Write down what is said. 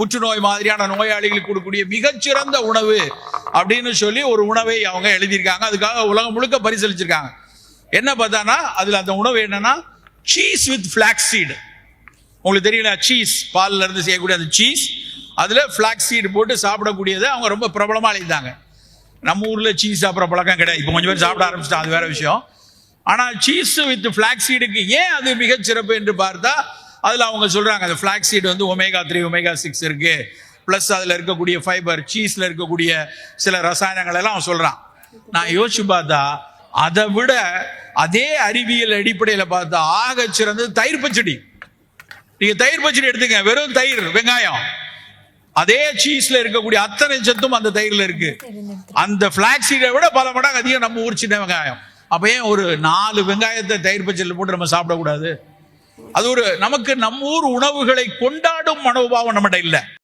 புற்றுநோய் மாதிரியான நோயாளிகளுக்கு கொடுக்கக்கூடிய மிகச்சிறந்த உணவு அப்படின்னு சொல்லி ஒரு உணவை அவங்க எழுதியிருக்காங்க. அதுக்காக உலகம் முழுக்க பரிசீலிச்சிருக்காங்க. என்ன பார்த்தானா அதுல அந்த உணவு என்னன்னா சீஸ் வித் ஃபிளாக்ஸ் சீடு. உங்களுக்கு தெரியல, சீஸ் பால்ல இருந்து செய்யக்கூடிய அந்த சீஸ், அதுல ஃபிளாக்ஸ் சீடு போட்டு சாப்பிடக்கூடியதை அவங்க ரொம்ப பிரபலமா எழுதிட்டாங்க. நம்ம ஊர்ல சீஸ் சாப்பிட்ற பழக்கம் கிடையாது, இப்போ கொஞ்சம் பேர் சாப்பிட ஆரம்பிச்சிட்டாங்க, அது வேற விஷயம். ஆனா சீஸ் வித் ஃபிளாக்ஸ் சீடுக்கு ஏன் அது மிகச் சிறப்பு என்று பார்த்தா அதுல அவங்க சொல்றாங்க அந்த ஃபிளாக்ஸ் சீடு வந்து omega-3 omega-6 இருக்கு, பிளஸ் அதுல இருக்கக்கூடிய ஃபைபர், சீஸ்ல இருக்கக்கூடிய சில ரசாயனங்கள் எல்லாம் அவன் சொல்றான். நான் யோசிச்சு பார்த்தா அதை விட அதே அறிவியல் அடிப்படையில பார்த்தா ஆக சிறந்தது தயிர் பச்சடி. நீங்க தயிர் பச்சடி எடுத்துங்க, வெறும் தயிர் வெங்காயம், அதே சீஸ்ல இருக்கக்கூடிய அத்தனை சத்தும் அந்த தயிர்ல இருக்கு. அந்த ஃபிளாக்ஸ் சீடை விட பல மடங்கு அதிகம் நம்ம ஊர் சின்ன வெங்காயம். அப்ப ஏன் ஒரு 4 வெங்காயத்தை தயிர் பச்சடியில் போட்டு நம்ம சாப்பிடக்கூடாது? அது ஒரு நமக்கு நம்ம ஊர் உணவுகளை கொண்டாடும் மனோபாவம் நம்மகிட்ட இல்லை.